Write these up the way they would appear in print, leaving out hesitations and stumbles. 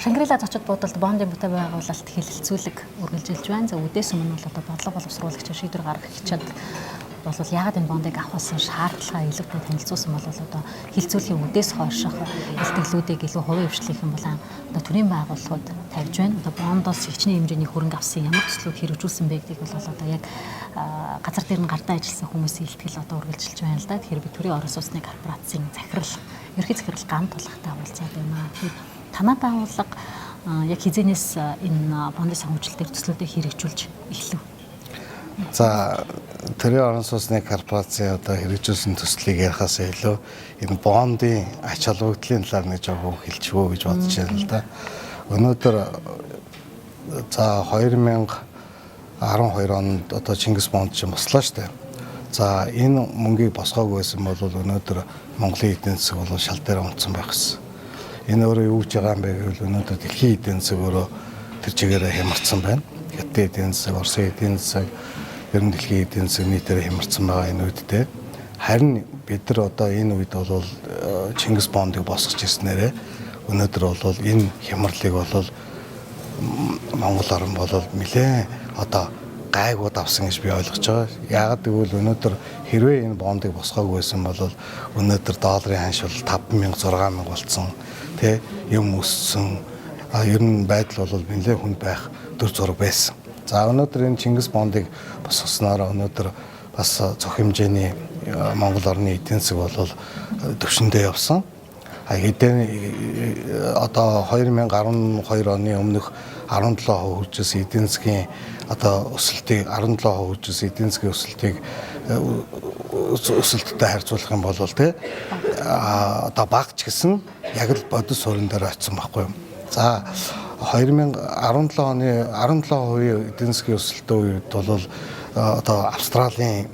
Шангрила зочид буудалд бондын бүтээн байгуулалт хэлэлцүүлэг үргэлжилж байна. За үдээс өмнө бол одоо бодлого боловсруулагч шийдвэр гаргах хичээд бол яагаад энэ бондыг авах болсон шаардлагаа илүү бүр хэмэлцүүлсэн бол одоо хилцүүлгийн үдээс хойших илтгэлүүдийг илүү хувийн хвшлэх юм бол одоо төрийн байгууллагууд тавьж байна. Одоо бондоос хичнээн хэмжээний хөрөнгө авсан ямар төслүүд хэрэгжүүлсэн бэ гэдгийг бол одоо яг газар дээр нь гардаа ажилласан хүмүүсийн илтгэл одоо үргэлжилж байна л да. Тэгэхээр би төрийн орон сууцны корпорацийн захирал, ерхий захирал Ган Тулахтай уулзаад байна. Тэгэхээр танай байгууллага яг хизэнээс энэ бондын санхүүжилтээр төслүүдийг хэрэгжүүлж эхлэв. За төрийн орон сууцны корпорацийн одоо хэрэгжүүлсэн төслийг ярихаас илүү энэ бондын ач холбогдлын талаар нэг жоохон хэлчихвөө гэж бодож байна л да. Өнөөдөр за 2012 онд одоо Чингис бонд чинь бослоо штэ. За энэ мөнгийг босгоогүй байсан бол өнөөдөр Монголын эдийн засаг бол шал дээр унтсан байх гэсэн. Энэ өөрөө юу гэж байгаа юм бэ гэвэл өнөөдөр дэлхийн эдийн засаг өөрөө тэр чигээрээ хямарсан байна. Хятад эдийн засаг, Оросын эдийн засаг, ер нь дэлхийн эдийн засаг нийтээр хямарсан байгаа энэ үедээ. Харин бид нар одоо энэ үед бол Чингис бондыг босгож ирснээрээ өнөөдөр бол энэ хямралыг бол Монгол орн бол нэлээд одоо гайгууд авсан гэж би ойлгож байгаа. Яагаад гэвэл өнөөдөр хэрвээ энэ бондыг босгоогүй байсан бол өнөөдөр долларын ханш бол 5,000 6,000 болцсон. Тэ юм өссөн. Ер нь байдал бол нэлээд хүнд байх төр зураг байсан. За өнөөдөр энэ Чингис бондыг босгосноор өнөөдөр бас цог хэмжээний Монгол орны эдийн засаг бол төвшөндөө явсан. Хэдэн одоо 2012 оны өмнөх 17% хүрчсэн эдийн засгийн одоо өсөлтийг 17% хүрчсэн эдийн засгийн өсөлттэй харьцуулах юм бол тэ одоо багч гэсэн яг л бодис суурин дээр очсон байхгүй юу. За 2017 оны 17% эдийн засгийн өсөлтийн үед бол одоо Австралид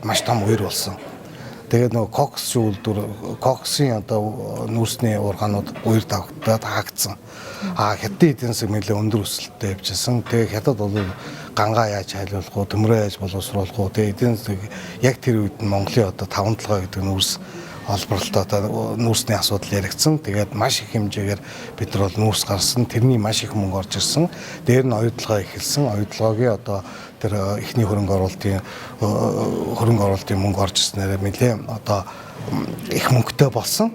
маш том үер болсон. Тэгээд нөгөө кокс үйлдвэр, коксын одоо нүүрсний ургаанууд үер давхтаад хаагдсан. Хятадын эдийн засаг нэлээд өндөр өсөлттэй явжсэн. Тэгээд хятад бол гангаа яаж хайлуулах уу, төмрөө яаж боловсруулах уу. Тэгээд эдийн засаг яг тэр үед нь Монголын одоо 5-7 гэдэг нүүрс олборлолтой одоо нүүрсний асуудал яригдсан. Тэгээд маш их хэмжээгээр бид нар бол нүүрс гарсан. Тэрний маш их мөнгө орж ирсэн. Дээр нь оюутлага эхэлсэн. Оюутлагын одоо тэр ихний хөрөнгө оруулалтын мөнгө орж ирснээр нэлээ одоо их мөнгөтэй болсон.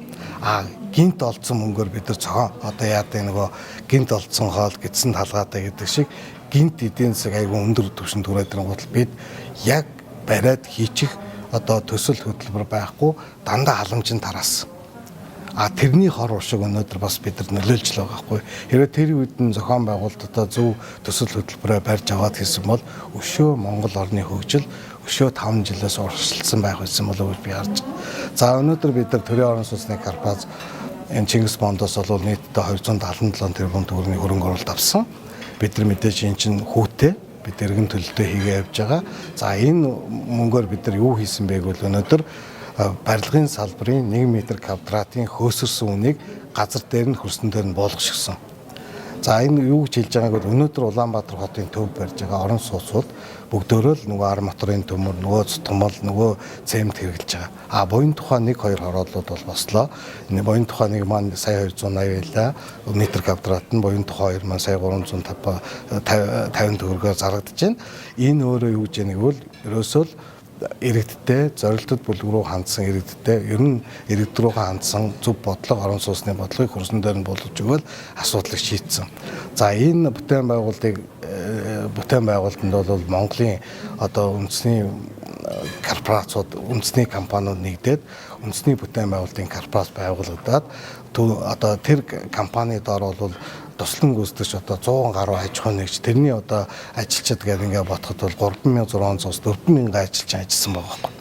Гинт олдсон мөнгөөр бид нар цогоо одоо яадаг нөгөө гинт олдсон хоол гидсэн талгаатай гэдэг шиг гинт эдийн засаг айгүй өндөр түвшинд хүрээд ирэн гутал бид яг бариад хийчих одоо төсөл хөтөлбөр байхгүй дандаа халамжийн тараас. Тэрний хор уршиг өнөөдөр бас бид нар нөлөөлж байгаа байхгүй. Хэрвээ тэр үед нь зохион байгуулалтаа зөв төсөл хөтөлбөрөөр барьж аваад хийсэн бол өшөө Монгол орны хөгжил өшөө 5 жилээс уршилсан байх байсан болов уу би харж. За өнөөдөр бид нар төрийн орон сууцны корпорац энэ Чингис бондоос бол нийтдээ 277 тэрбум төгрөгийн хөрөнгө оруулалт авсан. Бид нар мэдээж энэ чинь хүүтэй бид эргэн төлөлтөө хийгээ явж байгаа. За энэ мөнгөөр бид нар юу хийсэн бэ гэвэл өнөөдөр барилгын салбарын 1 м квадратын хөөсөрсөн үнийг газар дээр нь хөрсөн дээр нь болгочихсон. За энэ юу гэж хэлж байгааг бол өнөөдөр Улаанбаатар хотын төв барьж байгаа орон сууцуд бүгдөө л нөгөө ар моторын төмөр, нөгөө цутгамал, нөгөө цемент хэрэглэж байгаа. Буян тухай 1-2 хорооллууд бол бослоо. Энэ буян тухай нэг маань сая 280 байлаа. Метр квадрат нь буян тухай 2 маань сая 350 төгрөгөөр зарагдаж байна. Энэ өөрөө юу гэж яаг вэ? Ерөөсөө л иргэдтэй зорилтод бүлэг рүү хандсан иргэдтэй ер нь иргэд рүү хандсан зөв бодлого орон сууцны бодлогыг хөрсөн дээр нь болгож өгөөл асуудлыг шийдсэн. За энэ бүтээн байгуулалтанд бол Монголын одоо үндэсний корпорацууд, үндэсний компаниуд нэгдээд үндэсний бүтээн байгуулалтын корпорац байгуулагдаад одоо тэр компани доор бол туслан гүйцэтгэгч одоо 100 гаруй аж ахуй нэгж тэрний одоо ажилчид гэдэг ингээ бодоход бол 3600-аас 4000 ажилчин ажилласан байгаа байхгүй.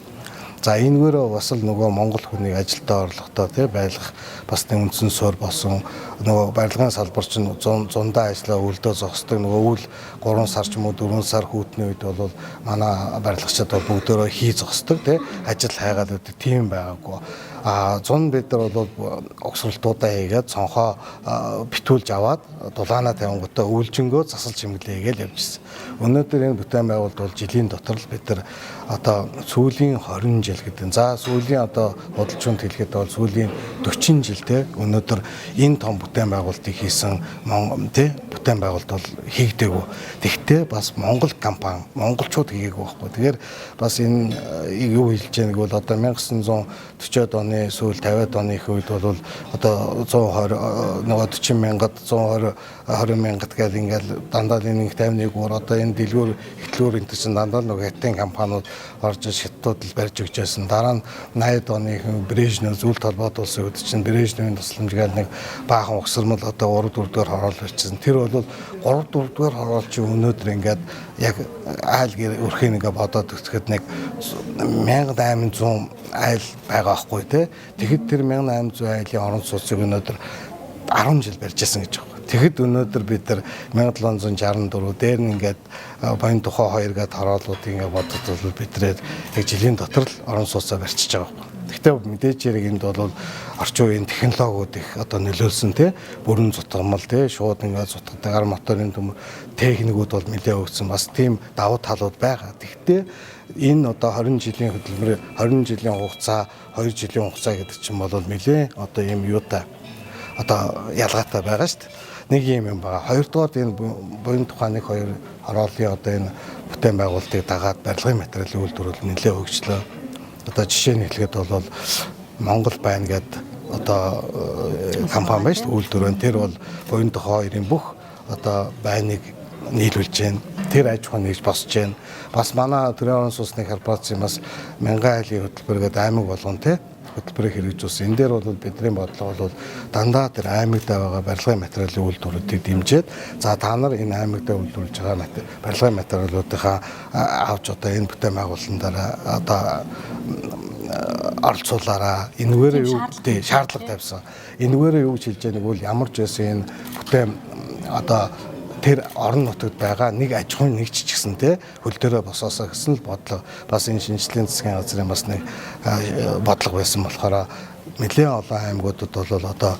За энэгээр бас л нөгөө монгол хүнийг ажилдаа орлоготой тий байлгах бас нэг үндсэн суурь болсон. Нөгөө барилгын салбар чинь зундаа ажиллаа үлдээ зогсдог нөгөө үйл 3 сар ч юм уу 4 сар хүүтний үед бол манай барилгачид бол бүгдөө хий зогсдог тий ажил хайгаад байдаг тийм байгаагүй. 100 бид нар бол огсролтуудаа хийгээд цонхоо битүүлж аваад дулаанаа тавингуудаа үйлжингөө засал чимэглээ гэж явжсэн. Өнөөдөр энэ бүтээн байгуулалт бол жилийн дотор л бид нар одоо сүүлийн 20 жил гэдэг. За сүүлийн одоо бодолчунд хэлэхэд бол сүүлийн 40 жилдээ өнөөдөр энэ том бүтээн байгуулалтыг хийсэн бүтээн байгуулалт бол хийгдээгүй. Тэгвэл бас Монгол компани, монголчууд хийгээгүй байхгүй. Тэгэхээр бас энэ юу хэлж яаг бол одоо 1940-од оны сүүл 50-од оны их үед бол одоо 120 нөгөө 40 мянгад 120 20 мянгад гэл ингээл дандаа нэг 51-оор одоо энэ дэлгүүр ихтлүүр энэ чинь дандаа нөгөө хятадын компаниуд орж шаттууд л барьж өгч байсан. Дараа нь 80-ад оны Брежнев зүйл толгойд улсын үед чинь Брежневийн тусламжгаал нэг баахан угсармал одоо 3-4 дугаар хороол барьчихсан. Тэр бол 3-4 дугаар хороол чи өнөөдөр ингээд яг айл гэр өрхийг ингээ бодоод үзэхэд нэг 1800 айл байгаа байхгүй тий. Тэгэхэд тэр 1800 айлын орон сууцыг өнөөдөр 10 жил барьжсэн гэж байна. Тэгэхэд өнөөдөр бид нар 1764 дээр нь ингээд Баян тухай 2 гээд хороолуудыг ингээд бодод бид нэр яг жилийн дотор л орон сууцаа барьчихж байгаа юм. Гэхдээ мэдээж хэрэг энд бол орчин үеийн технологиуд их одоо нөлөөлсөн тий бүрэн зутгамал тий шууд ингээд зутгадаг гар моторын техникүүд бол нэлээд өгсөн бас тийм давуу талууд байгаа. Тэгэхдээ энэ одоо 20 жилийн хөдөлмөр 20 жилийн хугацаа 2 жилийн хугацаа гэдэг чинь бол нэлээд одоо юм юутай одоо ялгаатай байгаа шүү дээ. Нэг юм байгаа. Хоёрдугаар энэ буян тухайн 1-2 хорооллын одоо энэ бүтээн байгуулалтыг дагаад барилгын материалын үйлдвэрлэл нэлээд хөгжлөө. Одоо жишээ нь хэлэхэд бол Монгол байна гэдэг одоо компани байна шүү дээ. Үйлдвэрэн тэр бол буян тухайн 2-ын бүх одоо байныг нийлүүлж байна. Тэр аж ахуй нэгж босч байна. Бас манай төрийн орон сууцны корпорацийн бас 1000 айлын хөтөлбөр гэдэг аймаг болгон тий хөтөлбөрийг хэрэгжүүлсэн. Энэ дээр бол бидний бодлого бол дандаа тэр аймагтаа байгаа барилгын материалын үйлдвэрүүдийг дэмжиж, за та нар энэ аймагтаа үйлдвэрлэж байгаа барилгын материалуудынхаа авч одоо энэ бүтээн байгуулалтаараа одоо оролцуулаараа энэгээр юу тий шаардлага тавьсан. Энэгээр юу гэж хэлж байгааг бол ямар ч байсан энэ бүтээн одоо тэр орон нутагт байгаа нэг аж ахуйн нэг жижигсэн те хөл дээрээ босоосоо гэсэн л бодлого бас энэ шинжилгээний засгийн газрын бас нэг бодлого байсан болохоор нэлээд олон аймагуудад бол одоо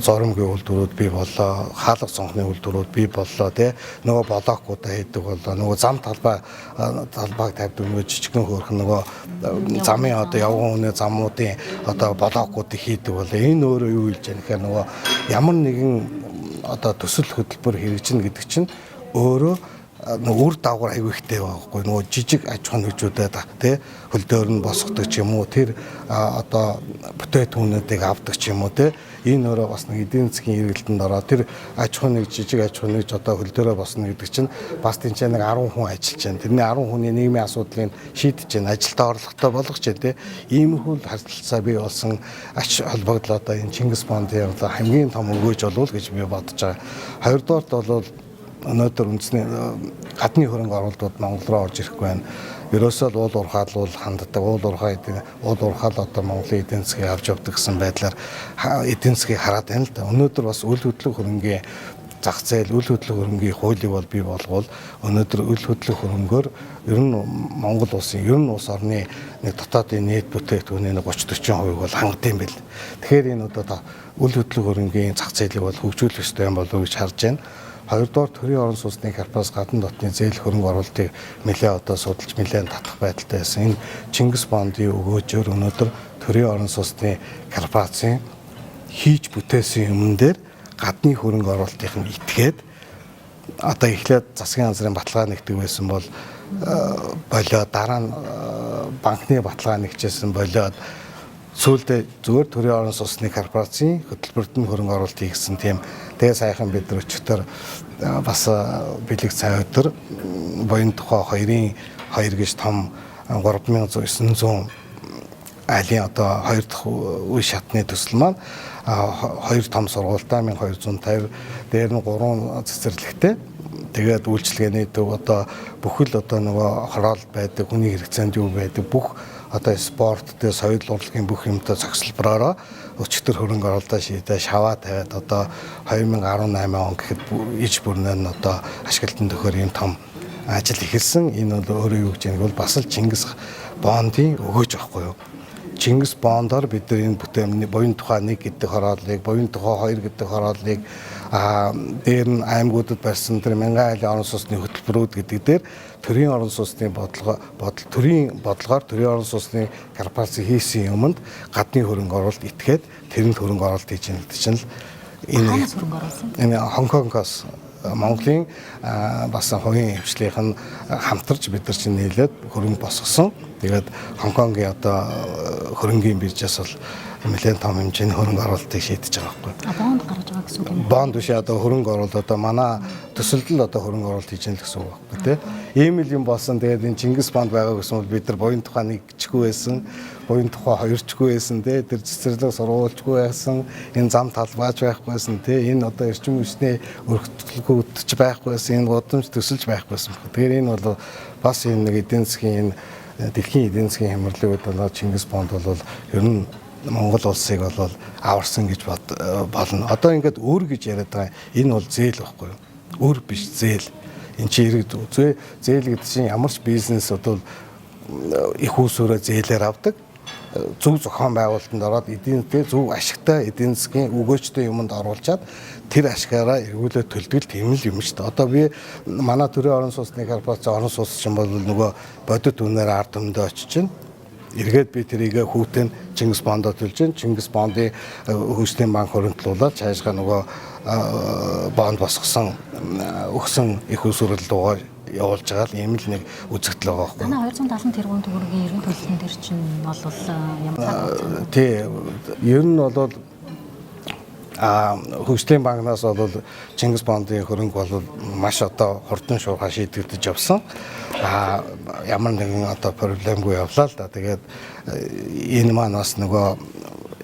зоромгийн үйлдвэрүүд бий боллоо, хаалга цонхны үйлдвэрүүд бий боллоо те нөгөө блокуудаа хийдэг боллоо, нөгөө зам талбайг тавьдаг нөгөө жижигхэн хөөрхөн нөгөө замын одоо явган үнэ замуудын одоо блокуудыг хийдэг боллоо. Энэ өөрөө юу хэлж яах гэхээр нөгөө ямар нэгэн одоо төсөл хөтөлбөр хэрэгжинэ гэдэг чинь өөрөө үр дагавар аягүй ихтэй байхгүй нөгөө жижиг аж ахуйн нэгжүүдэд тий хөл дээр нь босгодог ч юм уу тэр одоо бүтээтгүүнүүдийг авдаг ч юм уу тий энэ өөрөө бас нэг эдийн засгийн эргэлтэнд ороод тэр аж ахуйн нэг жижиг аж ахуйн нэгж одоо хөл дээрээ босно гэдэг чинь бас тэнцээ нэг 10 хүн ажиллаж байна. Тэрний 10 хүний нийгмийн асуудлыг шийдэж байна. Ажилдаа орлоготой болгож байна тий иймэрхүү харилцаа бий болсон ач холбогдол одоо энэ Чингис Бондын хамгийн том өгөөж болов гэж би бодож байгаа. Хоёрдугаарт бол өнөөдөр үндэсний гадны хөрөнгө оруулалтууд Монгол руу орж ирэхгүй байна. Ерөөсөө л уул уурхаал бол ханддаг. Уул уурхаал одоо Монголын эдийн засгийг авч явдаг гэсэн байдлаар эдийн засгийг хараад байна л да. Өнөөдөр бас үйл хөдлөх хөрөнгөний зах зээл, үйл хөдлөх хөрөнгөний хуулийг бол бий болгоул өнөөдөр үйл хөдлөх хөрөнгөөр ер нь Монгол улсын ер нь улс орны нэг дотоодын нийт бүтээгдэхүүний 30-40% бол хангад юм бэл. Тэгэхээр энэ одоо үйл хөдлөх хөрөнгөний зах зээлийг бол хөгжүүлэх ёстой юм болов уу гэж харж байна. Хоёрдугаар төрийн орон сууцны корпорац гадна дотны зээл хөрөнгө оруулалтыг нэлээд одоо судалж нэлээд татах байдалтай байсан. Энэ Чингис Бондын өгөөжөөр өнөөдөр төрийн орон сууцны корпорацийн хийж бүтээсэн юмн дээр гадны хөрөнгө оруулалтыг нь итгээд одоо эхлээд засгийн газрын баталгаа нэгдэг байсан бол болоо дараа нь банкны баталгаа нэгжсэн болоод сүүлдээ зүгээр төрийн орон сууцны корпорацийн хөтөлбөрт нь хөрөнгө оруулалт хийгсэн тийм тэгээ саяхан бид нар өчтөр бас бэлэг цай өдөр буян тухай 2-ын 2 гэж том 3900 айлын одоо 2 дахь үе шатны төсөл маань 2 том сургуультай 1250 дээр нь 3 цэцэрлэгтэй тэгээд үйлчлэгээний төв одоо бүхэл одоо нөгөө хороол байдаг хүний хэрэгцээнд юу байдаг бүх одоо спорт тэ соёл урлагийн бүх юмтай цогцлбороо өчтөр хөрөнгө оруулалтаа шийдээ шаваа тавиад одоо 2018 он гэхэд иж бүрнээ нь одоо ашиглалтын төхөөр юм том ажил эхэлсэн. Энэ бол өөрөө юу гэж яаг бол бас л Чингис Бондын өгөөж байхгүй юу? Чингис Бондоор бид нар энэ бүтээмний буян тухай 1 гэдэг хорооллыг, буян тухай 2 гэдэг хорооллыг дээр нь аймагуудад барьсан тэр мянган айлын орон сууцны хөтөлбөрүүд гэдэг дээр төрийн орон сууцны төрийн орон сууцны корпорац хийсэн юмд гадны хөрөнгө оруулалт итгээд тэрэнд хөрөнгө оруулалт хийж байгаа гэдэг чинь Хаанаас хөрөнгө оруулсан? Энэ Хонконгоос Монголын бас хувийн хвшлийнх нь хамтарч бид нар чинь нийлээд хөрөнгө босгосон. Тэгээд Хонконгийн одоо хөрөнгийн биржээс бол нэлээд том хэмжээний хөрөнгө оруулалтыг шийдэж байгаа байхгүй. Бонд гаргаж байгаа гэсэн үг юм. Бонд биш одоо хөрөнгө оруулалт одоо манай төсөлд одоо хөрөнгө оруулалт хийж байгаа гэсэн үг байхгүй тий. Ийм л юм болсон. Тэгээд энэ Чингис бонд байгаа гэсэн бол бид нар буян тухай 1-чгүй байсан. Буян тухай 2-чгүй байсан тий. Тэр цэцэрлэг сургуульчгүй байсан. Энэ зам талбайч байхгүйсэн тий. Энэ одоо эрчим хүчний өргөтөлгөөдч байхгүйсэн. Энэ гудамж төсөлж байхгүйсэн. Тэгэхээр энэ бол бас энэ нэг эдийн засгийн дэлхийн эдийн засгийн хямралын үед бол Чингис бонд бол ер нь Монгол улсыг бол аварсан гэж болно. Одоо ингээд өөр гэж яриад байгаа. Энэ бол зээл байхгүй юу? Өөр биш зээл. Энд чи иргэд зээл гэдэг чинь ямар ч бизнес одоо их усураа зээлээр авдаг. Зөв зохион байгуулалтанд ороод эдийн засгийн зөв ашигтай эдийн засгийн өгөөжтэй юмд оруулчаад тэр ашгаараа эргүүлээд төлдөг тийм л юм шүү дээ. Одоо би манай төрийн орон сууцны корпорац орон сууц чинь бол нөгөө бодит үнээр ард түмэндээ очиж чинь эргээд би тэрийг хүүтэн Чингис бондоо төлж чинь Чингис бондын хөгжлийн банк хөрөнгөлүүлээд цаашгаа нөгөө бонд босгосон өгсөн их усүрэл руугаа явуулж байгаа л ийм л нэг үзэгдэл байгаа байхгүй. Манай 270 тэрбум төгрөгийн ерөн төлөлтөн дээр чинь бол ямар цаг тий ер нь бол хөгжлийн банкнаас бол Чингис бондын хөрөнгө бол маш одоо хурдан шуурхай шийдэгдэж явсан. Ямар нэгэн одоо проблемгүй явлаа л да. Тэгээд энэ маань бас нөгөө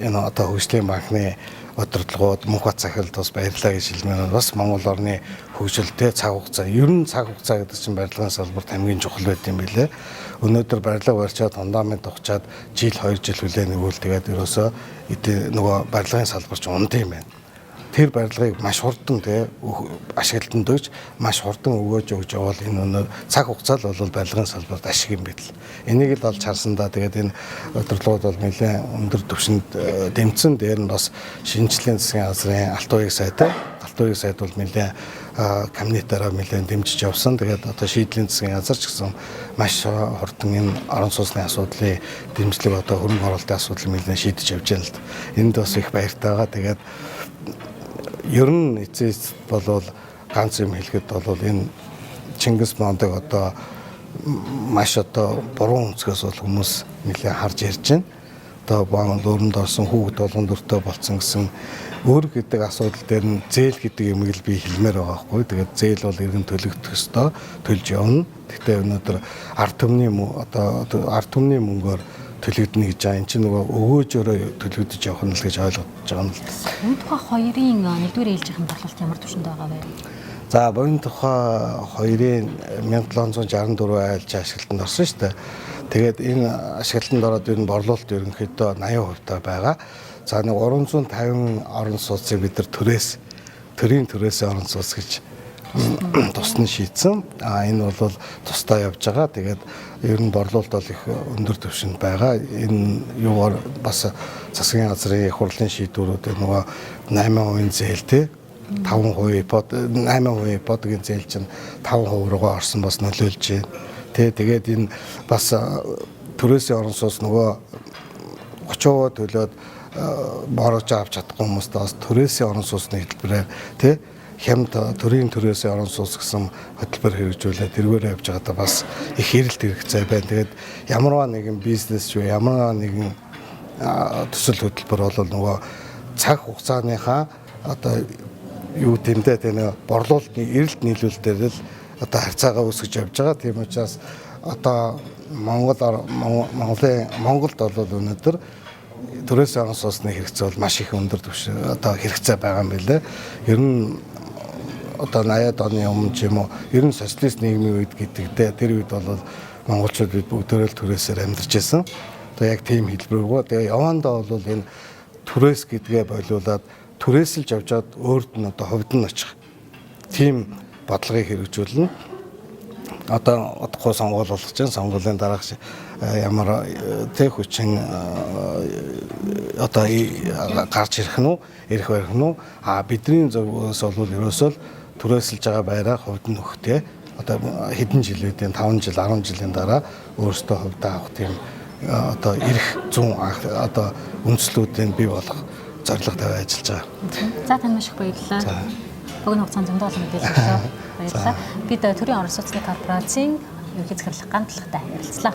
энэ одоо хөгжлийн банкны удирдлагууд мөнх бат захиралд бас баярлалаа гэж хэлмээр бас Монгол орны хөгжилтэй цаг хугацаа. Ер нь цаг хугацаа гэдэг чинь барилгын салбарт хамгийн чухал байт юм билээ. Өнөөдөр барилга барьчаад фундамент тогтчаад жил 2 жил хүлээн өгвөл тэгээд ерөөсөө нөгөө барилгын салбар чинь унд юм байна. Тэр барилгыг маш хурдан ашиглалтанд өгч маш хурдан өгөөж явал энэ цаг хугацаа л бол барилгын салбарт ашиг юм бэл. Энийг л олж харсандаа тэгээд энэ удирдлагууд бол нэлээд өндөр түвшинд дэмцэн дээр нь бас шинжлэлийн засгийн газрын алтан uyг сайд бол нэлээд кабинетаараа нэлээд дэмжиж явсан. Тэгээд одоо шийдлийн засгийн газар ч гэсэн маш хурдан энэ орон сууцны асуудлыг дэмжлэг одоо хөрөнгө оруулалтын асуудлыг нэлээд шийдэж явж байна л да. Энд бас их баяртай байгаа. Тэгээд ер нь эцэст болвол ганц юм хэлэхэд бол энэ Чингис бондыг одоо маш одоо буруу өнцгөөс бол хүмүүс нэлээд харж ярьж байна. Одоо бонд өрөнд орсон хүүхэд болгонд өртөө болцсон гэсэн өөр гэдэг асуудал дээр нь зээл гэдэг юмыг л би хэлмээр байгаа байхгүй. Тэгээд зээл бол иргэн төлөгдөх ёстой, төлж явна. Гэхдээ өнөөдөр ард түмний мөнгөөр төлөгдөнө гэж байгаа. Энд чинь нөгөө өгөөжөөрөө төлөгдөж явах нь л гэж ойлгож байгаа юм л. Буян тухай 2-ын 1-р ээлжийн борлуулалт ямар түвшинд байгаа вэ? За буян тухай 2-ын 1764 айлч ашиглалтанд орсон шүү дээ. Тэгээд энэ ашиглалтанд ороод ер нь борлуулалт ерөнхийдөө 80% та байгаа. За нэг 350 орон сууцыг бид нар төрийн төрөөс орон сууц гэж тусна шийдсэн. Энэ бол тусдаа явж байгаа. Тэгээд ер нь борлуулалт бол их өндөр түвшинд байгаа. Энэ юугаар бас засгийн газрын их хурлын шийдвэрүүд нөгөө 8% зээлтэй 5% ипотекийн зээл чинь 5% руугаа орсон бас нөлөөлж байна. Тэгээд энэ бас төрөөсийн орон сууц нөгөө 30% төлөөд борож авч чадахгүй хүмүүстээ бас төрөөсийн орон сууцны хэлбэрээр хямд төрийн төрөөсийн орон сууц гэсэн хөтөлбөр хэрэгжүүлээд тэргээр явж байгаадаа бас их хэрэлт хэрэгцээ байна. Тэгээд ямарваа нэгэн бизнес шүү, ямарваа нэгэн төсөл хөтөлбөр бол нөгөө цаг хугацааныхаа одоо юу гэмдээ тэ борлуулалтын эрэлт нийлүүлэлтээр л одоо харьцаагаа үүсгэж явж байгаа. Тийм учраас одоо Монголд бол өнөөдөр төрөөсийн орон сууцны хэрэгцээ бол маш их өндөр түвшин одоо хэрэгцээ байгаа юм билээ. Ер нь одоо 80-ад оны өмнө ч юм уу ер нь социалист нийгмийн үед гэдэгтэй тэр үед бол монголчууд бид бүгдөө л төрөөсөөр амьдарч байсан. Одоо яг тийм хэлбэргүй. Тэгээ явандаа бол энэ төрөөс гэдгээ болиулаад түрээсэлж явжгаад өөрт нь одоо ховд нь очих тийм бодлогыг хэрэгжүүлнэ. одоо удахгүй сонгуул болох чинь сонгуулийн дараах ямар тэг хүчин одоо гарч ирэх нь ирэх байх нь бидний зөвөөс бол ерөөсөө түрээсэлж байгаа байраа хувьд нь өгтөө одоо хэдэн жилүүдийн 5 жил 10 жилийн дараа өөрсдөө хувьдаа авах тийм одоо ирэх зүүн одоо үндслүүдийг бий болгох зорилго тавиад ажиллаж байгаа. За тань маш их баярлалаа. Богино хугацаанд зөндөө олон мэдээлэл өгсөн. Баярлалаа. Бид төрийн орон сууцны корпорацийн ерөнхий захирал ганцлагтай ярилцлаа.